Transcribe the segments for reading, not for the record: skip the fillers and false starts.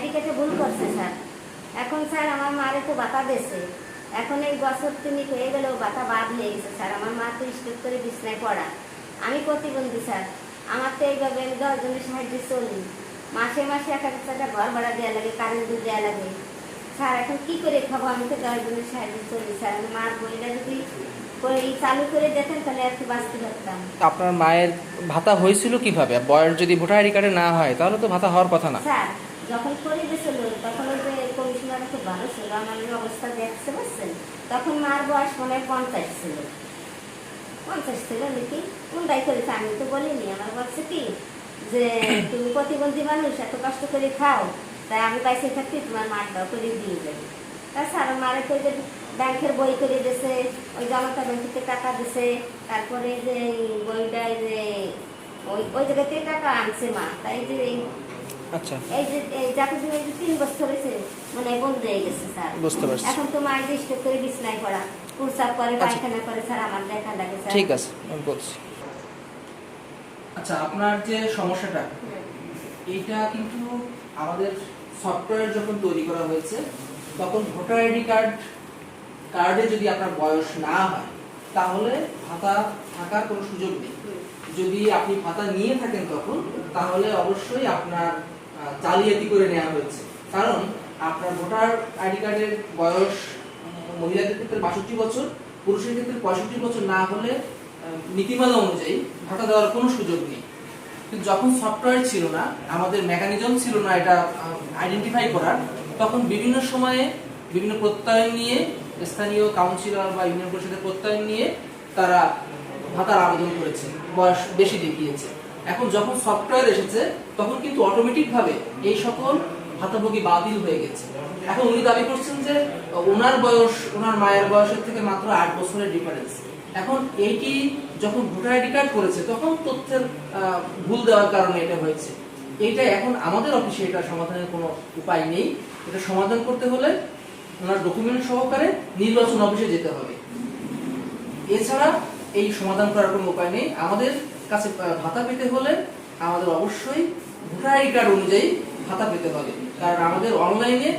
সার্টিফিকেটে ভুল করছে স্যার। এখন স্যার আমার মারে তো ভাতা দিয়েছে, এখন এই বছর তিনি হয়ে গেলেও ভাতা বাদ হয়ে গেছে স্যার। আমার মা তো স্টক করে বিছনায় পড়া, আমি প্রতিবন্ধী স্যার। আমার তো এইভাবে আমি 10 জনের সাহায্যে চলি। মাসে মাসে 1,000 টাকা ঘর ভাড়া দেওয়া লাগে, কারেন্ট বিল দেওয়া লাগে স্যার। এখন কি করে খাবো? আমি তো 10 জনের সাহায্যে চলি স্যার। আমি মার বইটা যদি চালু করে দিতেন তাহলে আর কি বাঁচতে পারতাম। আপনার মায়ের ভাতা হয়েছিল কিভাবে? বয়স যদি ভোটার আইডি কার্ডে না হয় তাহলে তো ভাতা হওয়ার কথা না। স্যার যখন করে দিয়েছিল তখন ওই যে কমিশনার খুব ভালো ছিল, আমাদের অবস্থা দেখছে বুঝছেন। তখন মার বয়স মনে হয় 50 ছিল, 50 ছিল নাকি, কোনটাই করেছে আমি তো বলিনি। আমার বলছে কি যে তুমি প্রতিবন্ধী মানুষ, এত কষ্ট করে খাও, তাই আমি পাইসে থাকতে তোমার মারটাও করে দিয়ে যাবে। তা স্যার মারে করে ব্যাংকের বই করে দিয়েছে, ওই জনতা ব্যাংক থেকে টাকা দিছে, তারপরে যে বইটা যে ওই ওই জায়গা থেকে টাকা আনছে মা। তাই যে আচ্ছা, এই যে যাকে তুমি 3 বছর হয়েছে মানে বন্ধ হয়ে গেছে স্যার। বুঝতে পারছি। এখন তো মায়ের দৃষ্টি করে বিছনায় পড়া, প্রস্রাব করে, পায়খানা করে স্যার, আমার দেখা লাগে স্যার। ঠিক আছে, আমি বলছি। আচ্ছা, আপনার যে সমস্যাটা এইটা কিন্তু আমাদের সফটওয়্যার যখন তৈরি করা হয়েছে তখন ভোটার আইডি কার্ডে যদি আপনার বয়স না হয় তাহলে ভাতা থাকার কোনো সুযোগ নেই। যদি আপনি ভাতা নিয়ে থাকেন তখন তাহলে অবশ্যই আপনার জালিয়াতি করে নেওয়া হয়েছে। কারণ আপনার ভোটার আইডি কার্ডের বয়স মহিলাদের ক্ষেত্রে 62 বছর, পুরুষের ক্ষেত্রে 65 বছর না হলে নীতিমালা অনুযায়ী ভাতা দেওয়ার কোনো সুযোগ নেই। কিন্তু যখন সফটওয়্যার ছিল না, আমাদের মেকানিজম ছিল না এটা আইডেন্টিফাই করার, তখন বিভিন্ন সময়ে বিভিন্ন প্রত্যয়ন নিয়ে স্থানীয় কাউন্সিলর বা ইউনিয়ন পরিষদের প্রত্যয়ন নিয়ে তারা ভাতার আবেদন করেছে, বয়স বেশি দেখিয়েছে। এখন যখন সফটওয়্যার এসেছে তখন কিন্তু অটোমেটিক ভাবে এই সকল ভাতাভোগী বাতিল হয়ে গেছে। এখন উনি দাবি করছেন যে ওনার বয়স ওনার মায়ের বয়সের থেকে মাত্র 8 বছরের ডিফারেন্স। এখন এইটি যখন ভোটার আইডি কার্ড করেছে তখন তথ্যের ভুল দেওয়ার কারণে এটা হয়েছে। এইটা এখন আমাদের অফিসে এটা সমাধানের কোনো উপায় নেই। এটা সমাধান করতে হলে ওনার ডকুমেন্ট সহকারে নির্বাচন অফিসে যেতে হবে। এছাড়া এই সমাধান করার কোনো উপায় নেই। আমাদের কাছে ভাতা পেতে হলে আমাদের অবশ্যই ভোটার আইডি কার্ড অনুযায়ী ভাতা পেতে হবে। কারণ আমাদের অনলাইনে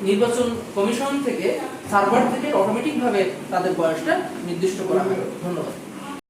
নির্বাচন কমিশন থেকে সার্ভার থেকে অটোমেটিক ভাবে তাদের বয়সটা নির্দিষ্ট করা হয়। ধন্যবাদ।